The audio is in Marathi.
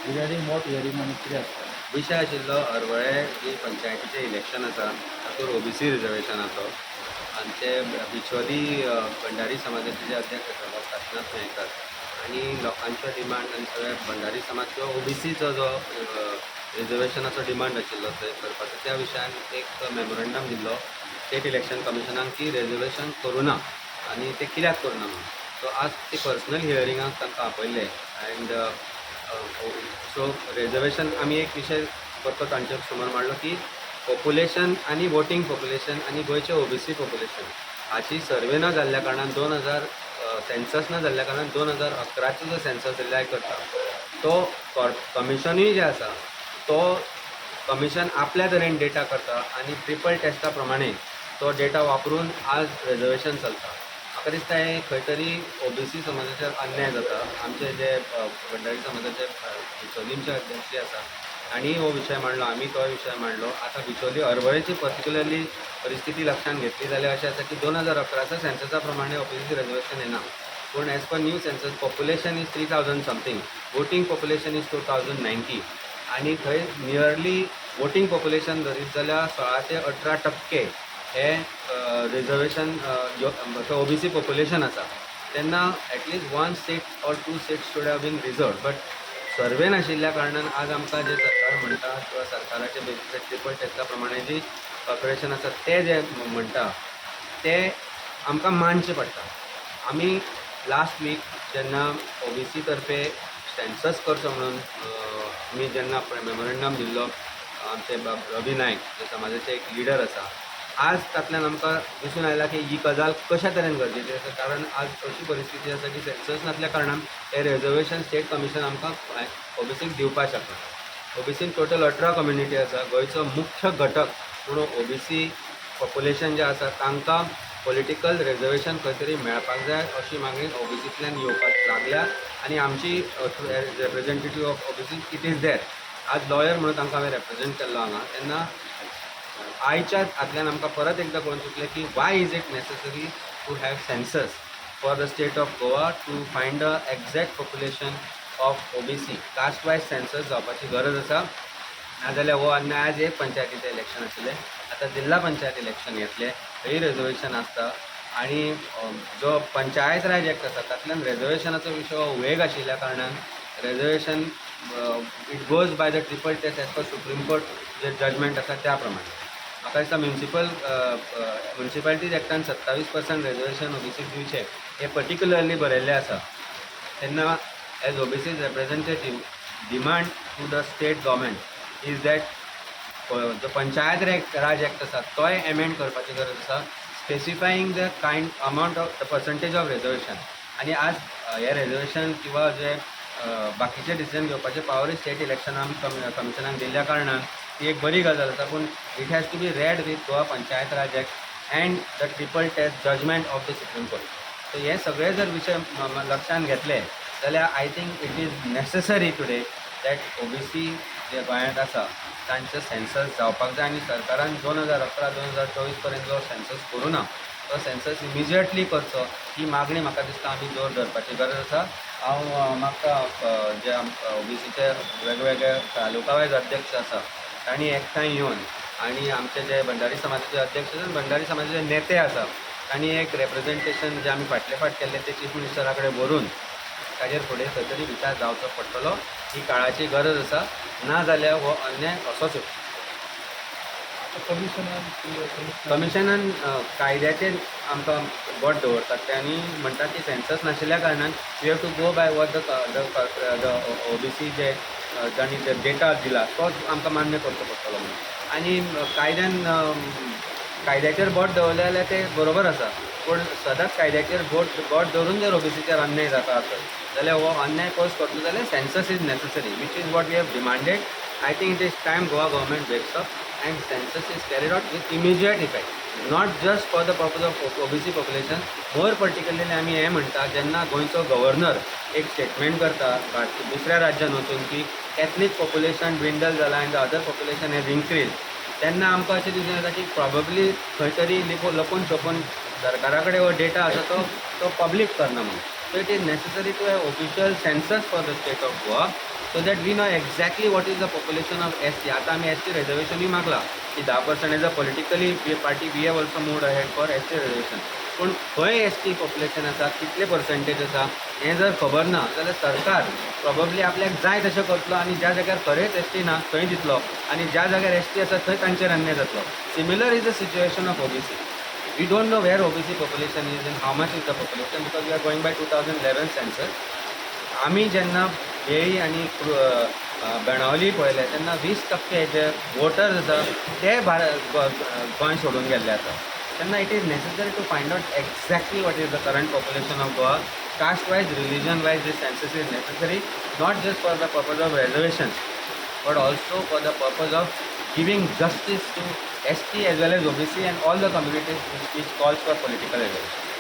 रिगार्डींग वॉट हियरींग आनी कितें आसता? विशय आशिल्लो हरवळे जी पंचायतीचें इलेक्शन आसा तातूंत ओबीसी रिजर्वेशनाचो आनी ते बिचोली भंडारी समाजाचे जे अध्यक्ष आसा काशिनाथ नायकर आनी लोकांच्यो डिमांड आनी सगळे भंडारी समाज किंवा ओबीसीचो जो रिजर्वेशनाचो डिमांड आशिल्लो थंय करपाचो त्या विशयान एक मेमोरंडम दिल्लो स्टेट इलेक्शन कमिशनाक की रिजर्वेशन करूं ना आनी ते कित्याक करूं ना म्हणून. सो आज ती पर्सनल हियरिंगाक तांकां आपयल्ले एंड सो रिजर्वेशन आमी एक विशय परतो तांचे समोर मांडलो की पॉप्युलेशन आनी वोटींग पॉप्युलेशन आनी गोंयचें ओबीसी पॉप्युलेशन हाची सर्वे न जाल्ल्या कारणान 2000 सेन्सस न जाल्ल्या कारणान 2011चो जो सेन्सस रिलाय करता तो कमिशनूय जे आसा तो कमिशन आपल्या तरेन डेटा करता आनी ट्रिपल टेस्टा प्रमाणे तो डेटा वापरून आज रिजर्वेशन चलता. म्हाका दिसता हे खंय तरी ओबीसी समाजाचेर अन्याय जाता. आमचे जे भंडारी समाजाचे बिचोलींचे अध्यक्ष आसा तांणी हो विशय मांडलो, आमी तो विशय मांडलो. आतां बिचोली हरवळेची पर्टिक्युलरली परिस्थिती लक्षांत घेतली जाल्यार अशें आसा की 2011च्या सेन्ससा प्रमाणे ओबीसी रिजर्वेशन येना. पूण as per new census population is 3000 something, voting population is 2090 आनी थंय नियरली वोटींग पॉप्युलेशन धरीत जाल्यार 16 ते 18% हे रिजर्वेशन ओबीसी पॉप्युलेशन आसा. तेन्ना at least 1 seat or 2 seats should have been reserved. But survey नाशिल्ल्या कारणान आज आमकां जे सरकार म्हणटा किंवा सरकाराचे बेसिस ट्रिपल टेस्टा प्रमाणे जी कॉर्पोरेशन आसा ते जे म्हणटा ते आमकां मानचें पडटा. आमी लास्ट वीक जेन्ना ओबीसी तर्फे सेन्सस करचो म्हणून आमी जेन्ना मेमोरंडम दिल्लो आमचे रवी नायक जे समाजाचे एक लिडर आसा, आज तातूंतल्यान आमकां दिसून आयला की ही गजाल कशा तरेन गरजेची आसा. कारण आज अशी परिस्थिती आसा की सेन्सस नासल्या कारणान हे रिजर्वेशन स्टेट कमिशन आमकां ओबीसीक दिवपाक शकना. ओबीसीन टोटल 18 कम्युनिटी आसा. गोंयचो मुख्य घटक म्हणून ओबीसी पॉप्युलेशन जे आसा तांकां पॉलिटिकल रिजर्वेशन खंय तरी मेळपाक जाय अशी मागणी ओबीसींतल्यान येवपाक लागल्या आनी आमची representative of OBC it is there. आज लॉयर म्हणून तांकां हांवें रिप्रेझेंट केल्लो हांगा. तेन्ना आयच्या हातल्यान आमकां परत एकदां कळून चुकलें की why is it necessary to have census for the state of Goa to find the exact population of OBC. Caste wise census जावपाची गरज आसा. नाजाल्यार हो अन्याय आज एक पंचायतीचें इलेक्शन आशिल्लें, आतां जिल्हा पंचायत इलेक्शन येतलें, थंय रिजर्वेशन आसता आनी जो पंचायत राज एक्ट आसा तातूंतल्यान रिजर्वेशनाचो विशय हो वेग आशिल्ल्या कारणान reservation it goes by the triple test as per Supreme Court जे जजमेंट आसा त्या प्रमाणे. म्हाका दिसता म्युन्सिपालिटीज एक्टान 27% रिजर्वेशन ओबीसीक दिवचें हें पर्टिक्युलरली बरयल्लें आसा. तेन्ना as OBC representative demand to the state government is that जो पंचायत राज एक्ट आसा तोय एमेंड करपाची गरज आसा, specifying the kind amount of the percentage of reservation. आनी आज हे रिजर्वेशन किंवा जे बाकीचे डिसिजन घेवपाचे पावरूय स्टेट इलेक्शनान कमिशनाक दिल्ल्या कारणान ती एक बरी गजाल आसा. पूण it has to be read with Goa panchayat raj act and the triple test judgement of the Supreme Court. So हे सगळे जर विशय लक्षांत घेतले जाल्यार I think it is necessary today that OBC जे गोंयांत आसा तांचें सेन्सस जावपाक जाय. आनी सरकारान 2011-2024 पर्यंत जो सेन्सस करूं ना तो सेन्सस इमिजिएटली करचो ही मागणी म्हाका दिसता आमी जोर धरपाची गरज आसा. हांव म्हाका जे ओबीसीचे वेगवेगळे तालुका वायज अध्यक्ष आसा तांणी एकठांय येवन आनी आमचे जे भंडारी समाजाचे अध्यक्ष आसा भंडारी समाजाचे नेते आसा तांणी एक रिप्रेझेंटेशन जे आमी फाटले फाट केल्ले ते चीफ मिनिस्टरा कडेन व्हरून ताजेर फुडें खंय तरी विचार जावचो पडटलो. ही काळाची गरज आसा, ना जाल्यार हो अन्याय असोच येता. कमिशनान कायद्याचेर आमकां बोट दवरतात ते आनी म्हणटात की सेन्सस नाशिल्ल्या कारणान we have to go by what the OBC जे तांणी डेटा दिला तोच आमकां मान्य करचो पडटलो म्हणून. आनी कायद्याचेर बोट दवरलें जाल्यार ते बरोबर आसा. पूण सदांच कायद्याचेर बोट दवरून जर ओबीसीचेर अन्याय जाता आसत जाल्यार हो अन्याय पयस करतलो जाल्यार census is necessary which is what we have demanded. I think it is time Goa government wakes up and census is carried out with immediate effect, not just for the purpose of OBC population. more particularly आमी हें म्हणटा जेन्ना गोंयचो गव्हर्नर एक स्टेटमेंट करता दुसऱ्या राज्यान वचून की एथनीक पॉप्युलेशन ड्विंडल जाला आनी the other population has increase, तेन्ना आमकां अशें दिसून येता की प्रॉबेबली खंय तरी लपून छपून सरकारा कडेन हो डेटा आसा तो पब्लीक करना म्हणून. So it is necessary to have official census for the state of Goa so that we know exactly what is the population of S T. आता आम्ही एस टी रिजर्वेशनूय मागला की 10% as a politically party we have also moved ahead for S T reservation. पूण खंय एस टी पॉप्युलेशन आसा, कितले पर्संटेज आसा हें जर खबर ना जाल्यार सरकार प्रॉबब्ली आपल्याक जाय तशें करतलो आनी ज्या जाग्यार खरेंच एस टी ना थंय दितलो आनी ज्या जाग्यार एस टी आसा थंय तांचेर अन्याय जातलो. Similar is the situation of OBC. We don't know where OBC population is and how much is the population because we are going by 2011 census. आम्ही जेन्ना वेळी आनी बेणावली पळयले तेन्ना 20% जे वोटर्स आसा ते गोंय सोडून गेल्ले आसा. तेन्ना it is necessary to find out exactly what is the current population of Goa. Caste wise, religion wise this census is necessary not just for the purpose of reservations but also for the purpose of giving justice to ST as well as OBC and all the communities which calls for political reservation.